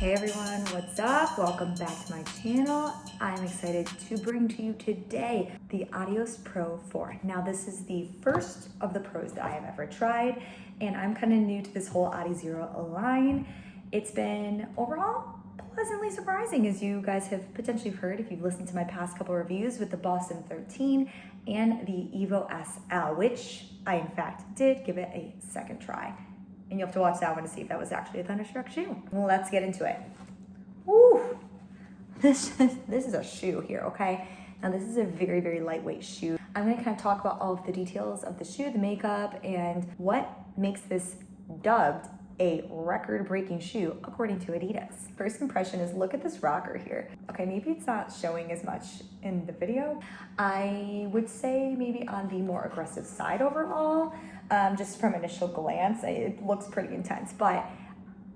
Hey everyone, what's up? Welcome back to my channel. I'm excited to bring to you today the Adios Pro 4. Now this is the first of the pros that I have ever tried, and I'm kind of new to this whole Adizero line. It's been overall pleasantly surprising, as you guys have potentially heard if you've listened to my past couple reviews with the Boston 13 and the Evo SL, which I in fact did give it a second try. And you'll have to watch that one to see if that was actually a Thunderstruck shoe. Well, let's get into it. Woo! This is a shoe here, okay? Now this is a very, very lightweight shoe. I'm gonna kind of talk about all of the details of the shoe, the makeup, and what makes this dubbed a record-breaking shoe according to Adidas. First impression is look at this rocker here. Okay, maybe it's not showing as much in the video. I would say maybe on the more aggressive side overall. Just from initial glance, it looks pretty intense, but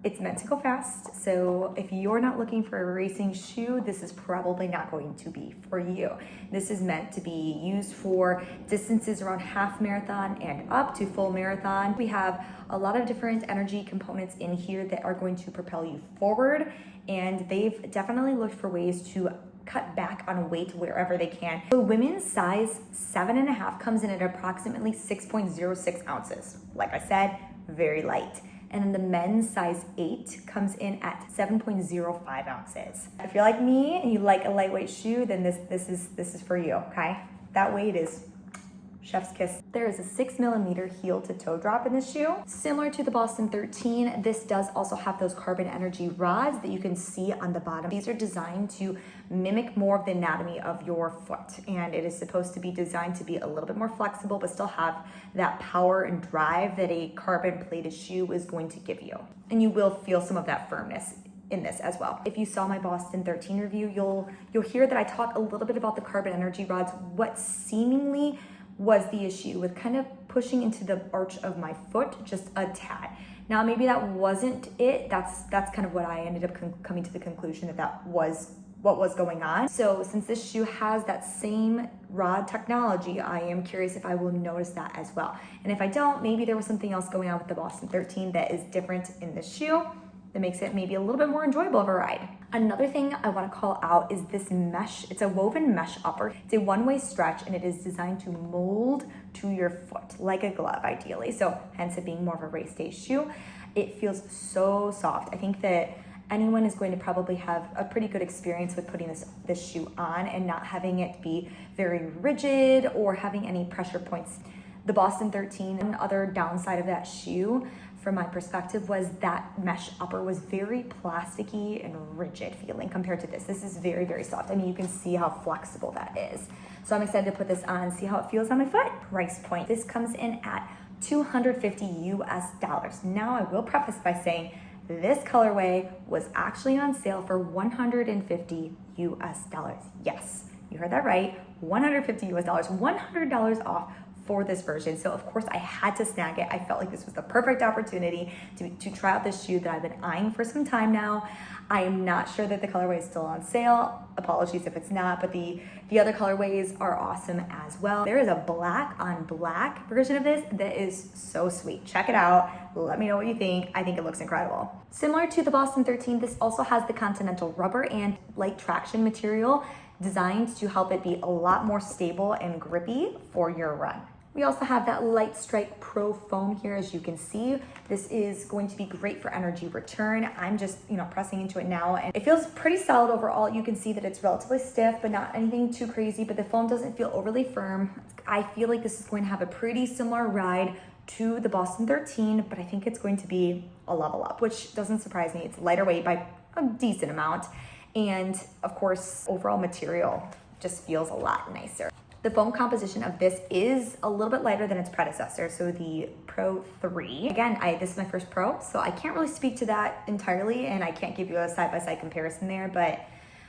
it's meant to go fast. So if you're not looking for a racing shoe, this is probably not going to be for you. This is meant to be used for distances around half marathon and up to full marathon. We have a lot of different energy components in here that are going to propel you forward, and they've definitely looked for ways to cut back on weight wherever they can. So women's size 7.5 comes in at approximately 6.06 ounces. Like I said, very light. And then the men's size 8 comes in at 7.05 ounces. If you're like me and you like a lightweight shoe, then this is for you, okay? That weight is chef's kiss. There is a 6mm heel to toe drop in this shoe. Similar to the Boston 13, this does also have those carbon energy rods that you can see on the bottom. These are designed to mimic more of the anatomy of your foot, and it is supposed to be designed to be a little bit more flexible but still have that power and drive that a carbon plated shoe is going to give you. And you will feel some of that firmness in this as well. If you saw my Boston 13 review, you'll hear that I talk a little bit about the carbon energy rods, what seemingly was the issue with kind of pushing into the arch of my foot just a tad. Now maybe that wasn't it. That's kind of what I ended up coming to the conclusion that was what was going on. So since this shoe has that same rod technology, I am curious if I will notice that as well. And if I don't, maybe there was something else going on with the Boston 13 that is different in this shoe that makes it maybe a little bit more enjoyable of a ride. Another thing I want to call out is this mesh. It's a woven mesh upper. It's a one-way stretch, and it is designed to mold to your foot like a glove ideally. So hence it being more of a race day shoe. It feels so soft. I think that anyone is going to probably have a pretty good experience with putting this shoe on and not having it be very rigid or having any pressure points. The Boston 13, another downside of that shoe from my perspective was that mesh upper was very plasticky and rigid feeling compared to this. This is very, very soft. I mean, you can see how flexible that is. So I'm excited to put this on and see how it feels on my foot. Price point. This comes in at $250 US. Now I will preface by saying this colorway was actually on sale for $150 US. Yes, you heard that right. $150 US, $100 off for this version. So of course I had to snag it. I felt like this was the perfect opportunity to try out this shoe that I've been eyeing for some time now. I am not sure that the colorway is still on sale. Apologies if it's not, but the other colorways are awesome as well. There is a black on black version of this that is so sweet. Check it out. Let me know what you think. I think it looks incredible. Similar to the Boston 13, this also has the Continental rubber and light traction material designed to help it be a lot more stable and grippy for your run. We also have that Light Strike Pro foam here, as you can see. This is going to be great for energy return. I'm just, pressing into it now, and it feels pretty solid overall. You can see that it's relatively stiff, but not anything too crazy, but the foam doesn't feel overly firm. I feel like this is going to have a pretty similar ride to the Boston 13, but I think it's going to be a level up, which doesn't surprise me. It's lighter weight by a decent amount. And of course, overall material just feels a lot nicer. The foam composition of this is a little bit lighter than its predecessor, so the Pro 3. Again, this is my first Pro, so I can't really speak to that entirely, and I can't give you a side-by-side comparison there, but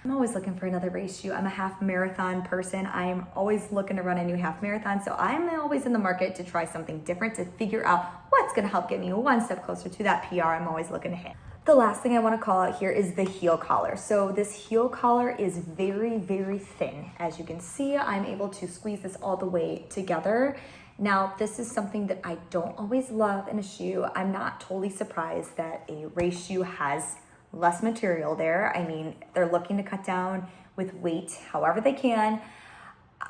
I'm always looking for another race shoe. I'm a half marathon person. I'm always looking to run a new half marathon, so I'm always in the market to try something different, to figure out what's gonna help get me one step closer to that PR I'm always looking to hit. The last thing I want to call out here is the heel collar. So this heel collar is very, very thin. As you can see, I'm able to squeeze this all the way together. Now, this is something that I don't always love in a shoe. I'm not totally surprised that a race shoe has less material there. I mean, they're looking to cut down with weight however they can.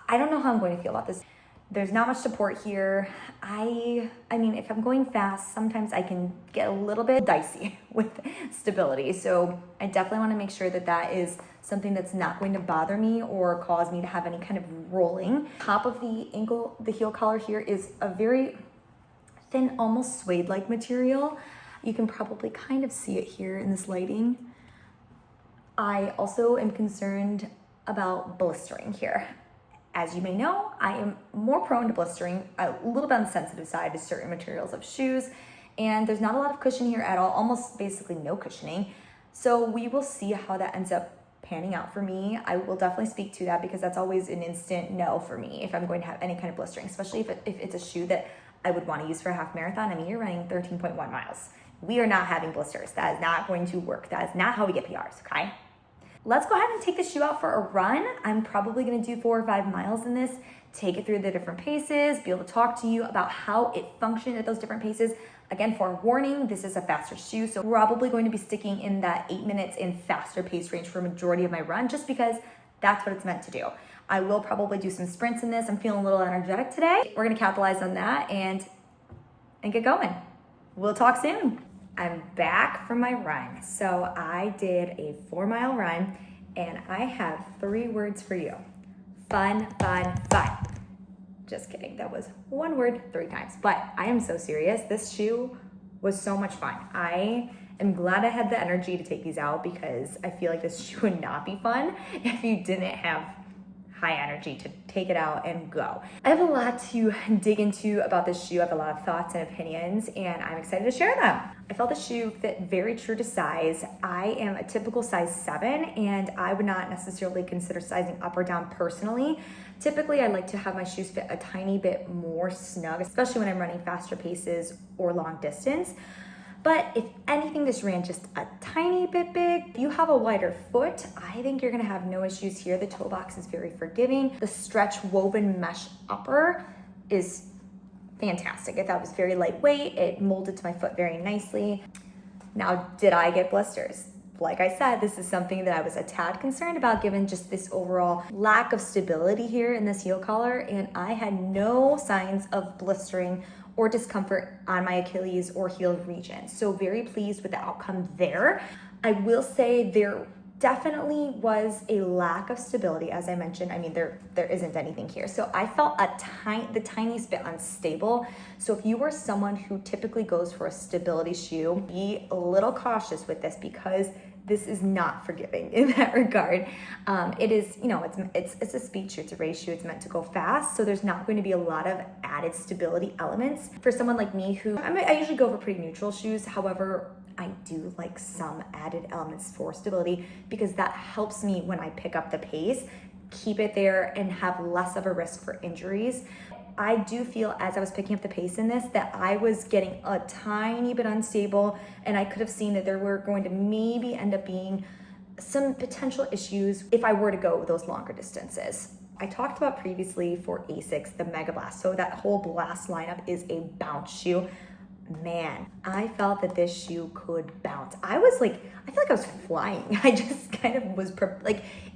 I don't know how I'm going to feel about this. There's not much support here. I mean, if I'm going fast, sometimes I can get a little bit dicey with stability. So I definitely want to make sure that that is something that's not going to bother me or cause me to have any kind of rolling. Top of the heel collar here is a very thin, almost suede-like material. You can probably kind of see it here in this lighting. I also am concerned about blistering here. As you may know, I am more prone to blistering, a little bit on the sensitive side to certain materials of shoes, and there's not a lot of cushion here at all, almost basically no cushioning. So we will see how that ends up panning out for me. I will definitely speak to that because that's always an instant no for me if I'm going to have any kind of blistering, especially if it's a shoe that I would want to use for a half marathon. I mean, you're running 13.1 miles. We are not having blisters. That is not going to work. That is not how we get PRs, okay? Let's go ahead and take the shoe out for a run. I'm probably gonna do 4 or 5 miles in this, take it through the different paces, be able to talk to you about how it functioned at those different paces. Again, forewarning, this is a faster shoe, so probably going to be sticking in that 8 minutes and faster pace range for a majority of my run, just because that's what it's meant to do. I will probably do some sprints in this. I'm feeling a little energetic today. We're gonna capitalize on that and get going. We'll talk soon. I'm back from my run. So I did a 4-mile run and I have 3 words for you. Fun, fun, fun. Just kidding, that was 1 word 3 times, but I am so serious. This shoe was so much fun. I am glad I had the energy to take these out because I feel like this shoe would not be fun if you didn't have high energy to take it out and go. I have a lot to dig into about this shoe. I have a lot of thoughts and opinions and I'm excited to share them. I felt the shoe fit very true to size. I am a typical size 7 and I would not necessarily consider sizing up or down personally. Typically, I like to have my shoes fit a tiny bit more snug, especially when I'm running faster paces or long distance. But if anything, this ran just a tiny bit big. If you have a wider foot, I think you're gonna have no issues here. The toe box is very forgiving. The stretch woven mesh upper is fantastic. I thought it was very lightweight. It molded to my foot very nicely. Now, did I get blisters? Like I said, this is something that I was a tad concerned about given just this overall lack of stability here in this heel collar, and I had no signs of blistering or discomfort on my Achilles or heel region. So very pleased with the outcome there. I will say there definitely was a lack of stability, as I mentioned. I mean, there isn't anything here. So I felt the tiniest bit unstable. So if you were someone who typically goes for a stability shoe, be a little cautious with this because this is not forgiving in that regard. It is, you know, it's a speed shoe, it's a race shoe, it's meant to go fast, so there's not going to be a lot of added stability elements. For someone like me who, I usually go for pretty neutral shoes, however, I do like some added elements for stability because that helps me when I pick up the pace, keep it there and have less of a risk for injuries. I do feel as I was picking up the pace in this that I was getting a tiny bit unstable and I could have seen that there were going to maybe end up being some potential issues if I were to go those longer distances. I talked about previously for Asics, the Mega Blast. So that whole Blast lineup is a bounce shoe. Man, I felt that this shoe could bounce. I feel like I was flying. I just kind of was,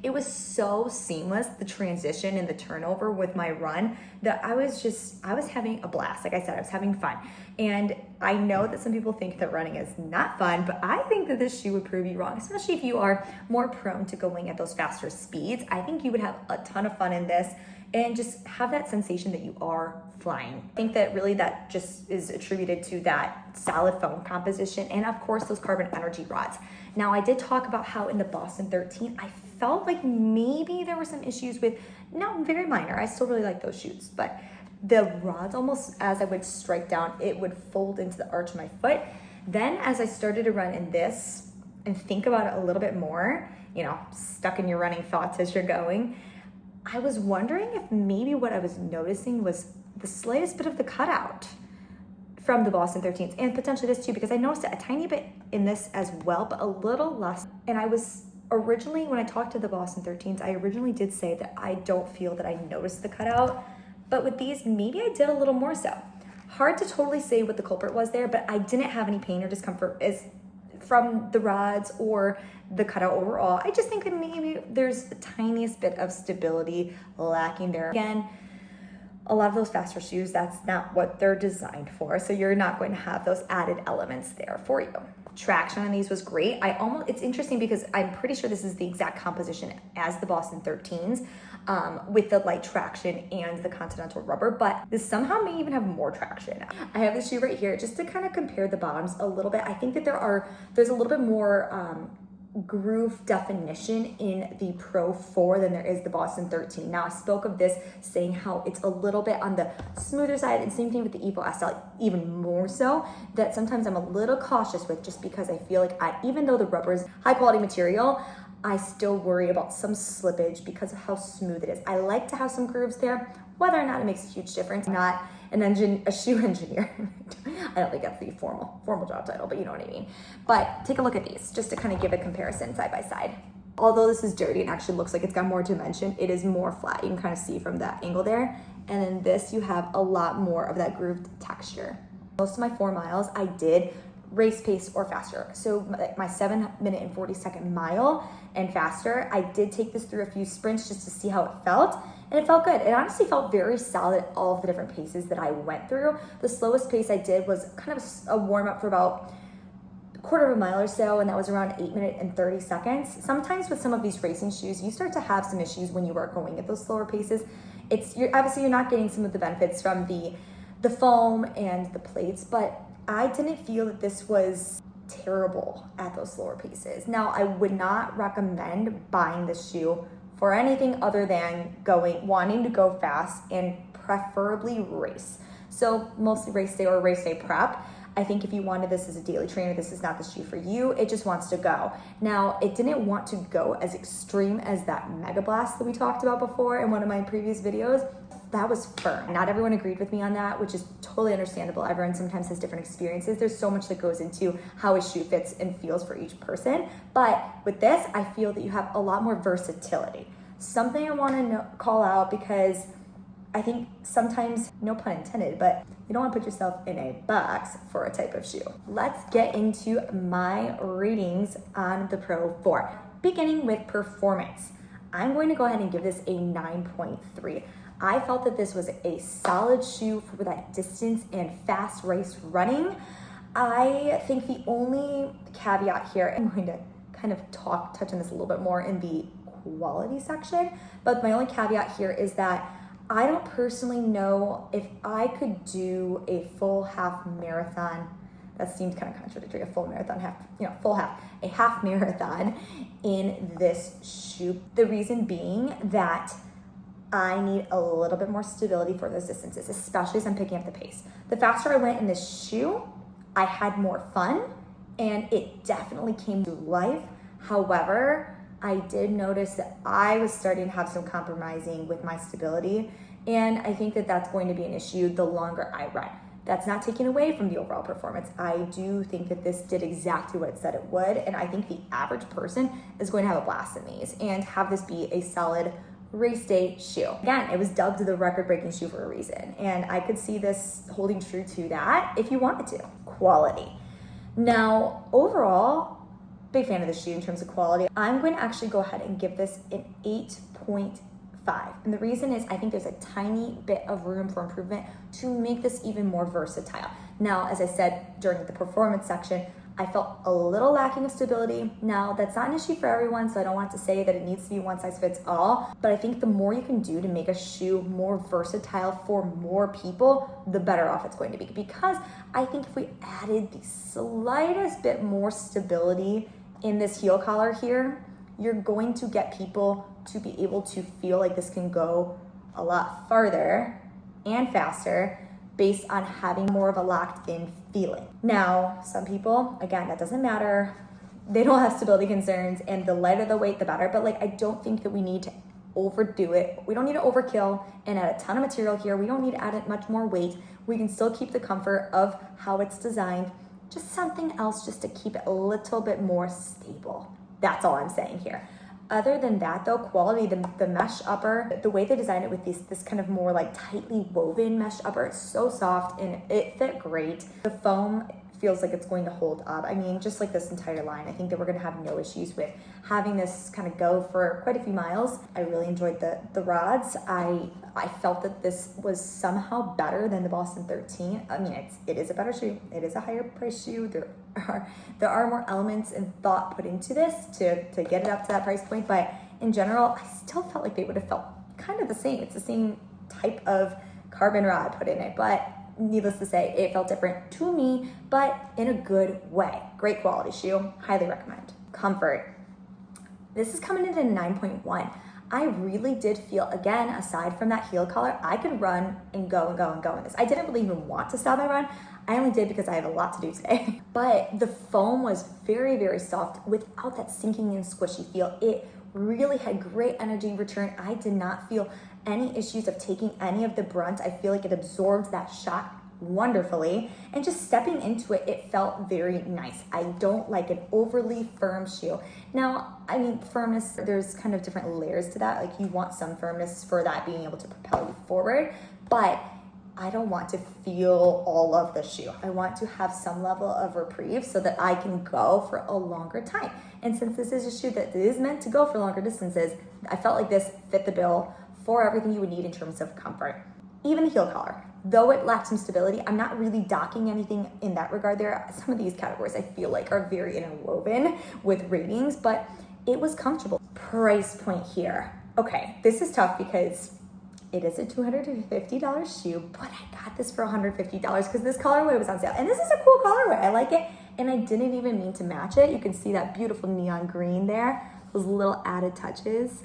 it was so seamless, the transition and the turnover with my run, that I was having a blast. Like I said, I was having fun. And I know that some people think that running is not fun, but I think that this shoe would prove you wrong, especially if you are more prone to going at those faster speeds. I think you would have a ton of fun in this and just have that sensation that you are flying. I think that really that just is attributed to that solid foam composition and of course those carbon energy rods. Now I did talk about how in the Boston 13, I felt like maybe there were some issues with, no, very minor. I still really like those shoes, but the rods almost as I would strike down, it would fold into the arch of my foot. Then as I started to run in this and think about it a little bit more, you know, stuck in your running thoughts as you're going, I was wondering if maybe what I was noticing was the slightest bit of the cutout from the Boston 13s and potentially this too, because I noticed it a tiny bit in this as well, but a little less. And I was originally, when I talked to the Boston 13s, I originally did say that I don't feel that I noticed the cutout, but with these, maybe I did a little more so. Hard to totally say what the culprit was there, but I didn't have any pain or discomfort as from the rods or the cutout overall. I just think that maybe there's the tiniest bit of stability lacking there. Again, a lot of those faster shoes, that's not what they're designed for. So you're not going to have those added elements there for you. Traction on these was great. It's interesting because I'm pretty sure this is the exact composition as the Boston 13s with the light traction and the Continental rubber, but this somehow may even have more traction. I have this shoe right here just to kind of compare the bottoms a little bit. I think that there's a little bit more groove definition in the Pro 4 than there is the Boston 13. Now I spoke of this saying how it's a little bit on the smoother side, and same thing with the Evo SL, even more so, that sometimes I'm a little cautious with, just because I feel like even though the rubber is high quality material, I still worry about some slippage because of how smooth it is. I like to have some grooves there, whether or not it makes a huge difference. I'm not a shoe engineer. I don't think that's the formal job title, but you know what I mean. But take a look at these just to kind of give a comparison side by side. Although this is dirty and actually looks like it's got more dimension, it is more flat. You can kind of see from that angle there. And then this, you have a lot more of that grooved texture. Most of my 4 miles, I did race pace or faster. So my 7 minute and 40-second mile and faster, I did take this through a few sprints just to see how it felt. And it felt good. It honestly felt very solid at all of the different paces that I went through. The slowest pace I did was kind of a warm up for about a quarter of a mile or so, and that was around 8 minutes and 30 seconds. Sometimes with some of these racing shoes, you start to have some issues when you are going at those slower paces. Obviously you're not getting some of the benefits from the foam and the plates, but I didn't feel that this was terrible at those slower paces. Now, I would not recommend buying this shoe for anything other than wanting to go fast and preferably race. So mostly race day or race day prep. I think if you wanted this as a daily trainer, this is not the shoe for you. It just wants to go. Now, it didn't want to go as extreme as that Mega Blast that we talked about before in one of my previous videos. That was firm. Not everyone agreed with me on that, which is totally understandable. Everyone sometimes has different experiences. There's so much that goes into how a shoe fits and feels for each person. But with this, I feel that you have a lot more versatility. Something I want to call out, because I think sometimes, no pun intended, but you don't want to put yourself in a box for a type of shoe. Let's get into my ratings on the Pro 4. Beginning with performance, I'm going to go ahead and give this a 9.3. I felt that this was a solid shoe for that distance and fast race running. I think the only caveat here, I'm going to kind of touch on this a little bit more in the quality section, but my only caveat here is that I don't personally know if I could do a full half marathon. That seems kind of contradictory, a full marathon, a half marathon in this shoe. The reason being that I need a little bit more stability for those distances, especially as I'm picking up the pace. The faster I went in this shoe, I had more fun, and it definitely came to life. However, I did notice that I was starting to have some compromising with my stability, and I think that that's going to be an issue the longer I run. That's not taking away from the overall performance. I do think that this did exactly what it said it would, and I think the average person is going to have a blast in these and have this be a solid race day shoe. Again, it was dubbed the record-breaking shoe for a reason, and I could see this holding true to that if you wanted to. Quality. Now, overall, big fan of the shoe in terms of quality. I'm going to actually go ahead and give this an 8.5. And the reason is I think there's a tiny bit of room for improvement to make this even more versatile. Now, as I said during the performance section, I felt a little lacking of stability. Now, that's not an issue for everyone, so I don't want to say that it needs to be one size fits all, but I think the more you can do to make a shoe more versatile for more people, the better off it's going to be. Because I think if we added the slightest bit more stability in this heel collar here, you're going to get people to be able to feel like this can go a lot farther and faster based on having more of a locked in feeling. Now, some people, again, that doesn't matter. They don't have stability concerns, and the lighter the weight, the better. But I don't think that we need to overdo it. We don't need to overkill and add a ton of material here. We don't need to add much more weight. We can still keep the comfort of how it's designed. Just something else just to keep it a little bit more stable. That's all I'm saying here. Other than that though, quality, the mesh upper, the way they designed it with this kind of more tightly woven mesh upper, it's so soft and it fit great. The foam feels like it's going to hold up. I mean, just like this entire line, I think that we're gonna have no issues with having this kind of go for quite a few miles. I really enjoyed the rods. I felt that this was somehow better than the Boston 13. I mean, it is a better shoe. It is a higher price shoe. There are more elements and thought put into this to get it up to that price point, but in general, I still felt like they would have felt kind of the same. It's the same type of carbon rod put in it, but needless to say, it felt different to me, but in a good way. Great quality shoe, highly recommend. Comfort. This is coming in at a 9.1. I really did feel, again, aside from that heel collar, I could run and go and go and go in this. I didn't really even want to stop my run. I only did because I have a lot to do today. But the foam was very, very soft without that sinking and squishy feel. It really had great energy return. I did not feel any issues of taking any of the brunt. I feel like it absorbed that shot wonderfully, and just stepping into it, it felt very nice. I don't like an overly firm shoe. Now, I mean, firmness, there's kind of different layers to that. Like, you want some firmness for that being able to propel you forward, but I don't want to feel all of the shoe. I want to have some level of reprieve so that I can go for a longer time. And since this is a shoe that is meant to go for longer distances, I felt like this fit the bill for everything you would need in terms of comfort. Even the heel collar, though it lacked some stability, I'm not really docking anything in that regard there. Some of these categories I feel like are very interwoven with ratings, but it was comfortable. Price point here. Okay, this is tough because it is a $250 shoe, but I got this for $150 because this colorway was on sale. And this is a cool colorway, I like it. And I didn't even mean to match it. You can see that beautiful neon green there, those little added touches.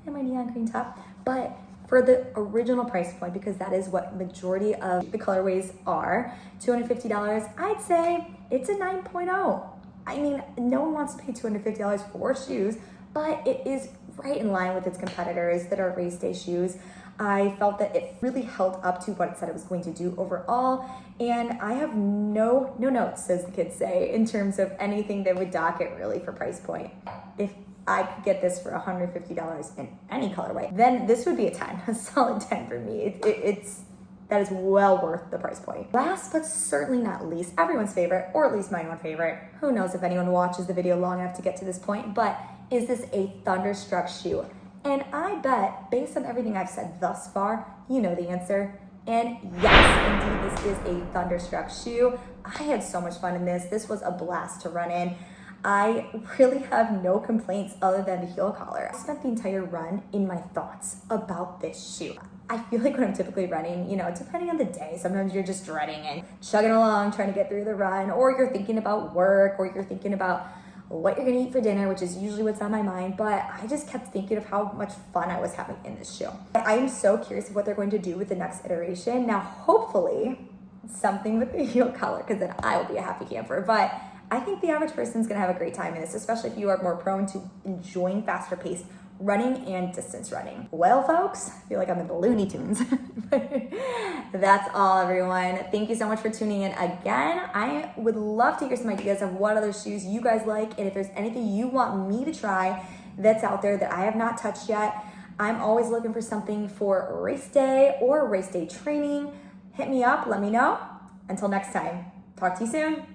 And my neon green top. But for the original price point, because that is what majority of the colorways are, $250, I'd say it's a 9.0. I mean, no one wants to pay $250 for shoes, but it is right in line with its competitors that are race day shoes. I felt that it really held up to what it said it was going to do overall, and I have no notes, as the kids say, in terms of anything that would dock it really for price point. If I could get this for $150 in any colorway, then this would be a 10, a solid 10 for me. That is well worth the price point. Last but certainly not least, everyone's favorite, or at least my own favorite, who knows if anyone watches the video long enough to get to this point, but is this a Thunderstruck shoe? And I bet, based on everything I've said thus far, you know the answer. And yes, indeed, this is a Thunderstruck shoe. I had so much fun in this. This was a blast to run in. I really have no complaints other than the heel collar. I spent the entire run in my thoughts about this shoe. I feel like when I'm typically running, you know, depending on the day, sometimes you're just dreading and chugging along, trying to get through the run, or you're thinking about work, or you're thinking about what you're gonna eat for dinner, which is usually what's on my mind, but I just kept thinking of how much fun I was having in this shoe. I am so curious of what they're going to do with the next iteration. Now, hopefully, something with the heel collar, because then I will be a happy camper, but I think the average person's gonna have a great time in this, especially if you are more prone to enjoying faster paced running and distance running. Well, folks, I feel like I'm in the Looney Tunes. That's all, everyone. Thank you so much for tuning in again. I would love to hear some ideas of what other shoes you guys like, and if there's anything you want me to try that's out there that I have not touched yet. I'm always looking for something for race day or race day training. Hit me up, let me know. Until next time, talk to you soon.